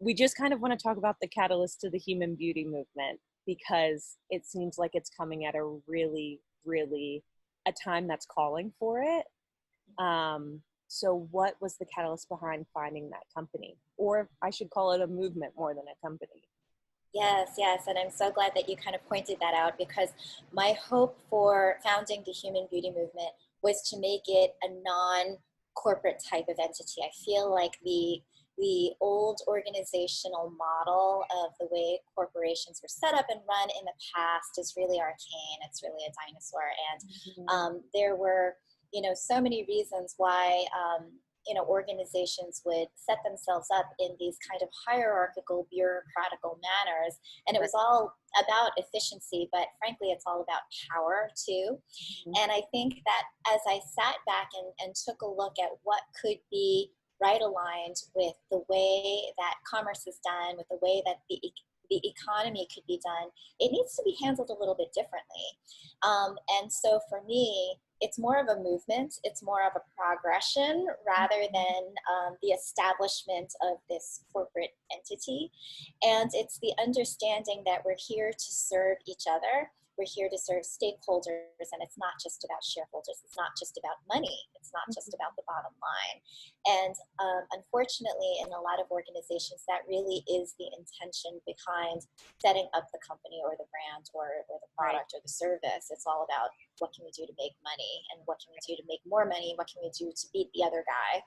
we just kind of want to talk about the catalyst to the human beauty movement because it seems like it's coming at a really, really a time that's calling for it. So what was the catalyst behind finding that company? Or I should call it a movement more than a company. Yes, yes. And I'm so glad that you kind of pointed that out because my hope for founding the Human Beauty Movement was to make it a non-corporate type of entity. I feel like the old organizational model of the way corporations were set up and run in the past is really arcane. It's really a dinosaur. And there were, so many reasons why organizations would set themselves up in these kind of hierarchical, bureaucratical manners. And it was all about efficiency, but frankly, it's all about power too. And I think that as I sat back and took a look at what could be right aligned with the way that commerce is done, with the way that the economy could be done, it needs to be handled a little bit differently. And so for me, it's more of a movement. It's more of a progression rather than the establishment of this corporate entity. And it's the understanding that we're here to serve each other. We're here to serve stakeholders, and it's not just about shareholders. It's not just about money. It's not just about the bottom line. And unfortunately, in a lot of organizations, that really is the intention behind setting up the company or the brand or the product or the service. It's all about what can we do to make money and what can we do to make more money? What can we do to beat the other guy?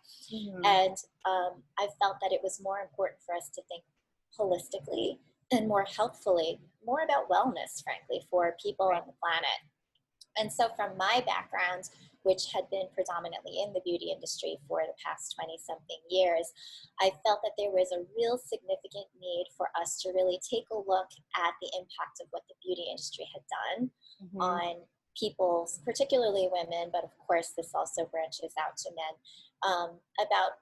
And I felt that it was more important for us to think holistically and more healthfully, more about wellness, frankly, for people on the planet. And so from my background, which had been predominantly in the beauty industry for the past 20-something years, I felt that there was a real significant need for us to really take a look at the impact of what the beauty industry had done on people's, particularly women, but of course this also branches out to men, about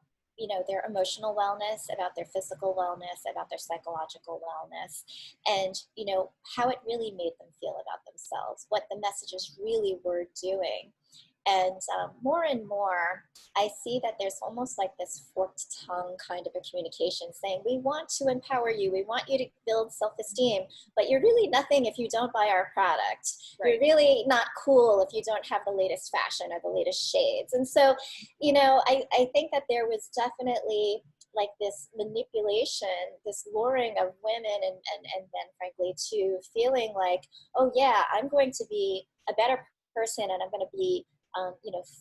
their emotional wellness, about their physical wellness, about their psychological wellness, and, how it really made them feel about themselves, what the messages really were doing. And more and more, I see that there's almost like this forked tongue kind of a communication saying, we want to empower you. We want you to build self-esteem, but you're really nothing if you don't buy our product. You're really not cool if you don't have the latest fashion or the latest shades. And so, I think that there was definitely like this manipulation, this luring of women and men, frankly, to feeling like, oh yeah, I'm going to be a better person and I'm going to be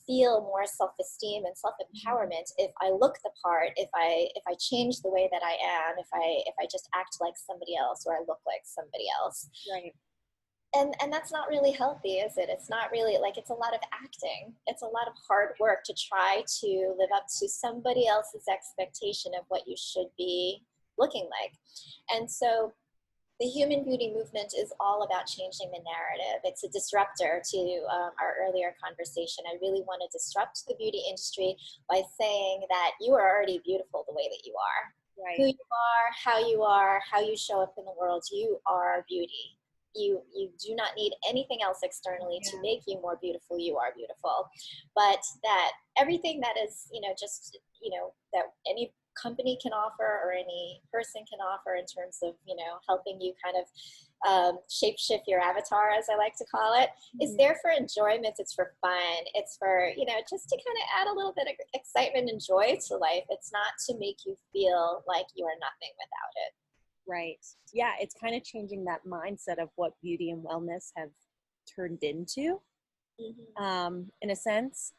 feel more self-esteem and self-empowerment if I look the part, if I change the way that I am, if I just act like somebody else or I look like somebody else. Right. And that's not really healthy, is it? It's not really, like, it's a lot of acting. It's a lot of hard work to try to live up to somebody else's expectation of what you should be looking like. And so the human beauty movement is all about changing the narrative. It's a disruptor to our earlier conversation. I really want to disrupt the beauty industry by saying that you are already beautiful the way that you are. Right. Who you are, how you show up in the world, you are beauty. You do not need anything else externally to make you more beautiful. You are beautiful. But that everything that is, that any company can offer or any person can offer in terms of, helping you kind of shape shift your avatar, as I like to call it, is there for enjoyment. It's for fun. It's for, just to kind of add a little bit of excitement and joy to life. It's not to make you feel like you are nothing without it. Right. Yeah, it's kind of changing that mindset of what beauty and wellness have turned into, in a sense.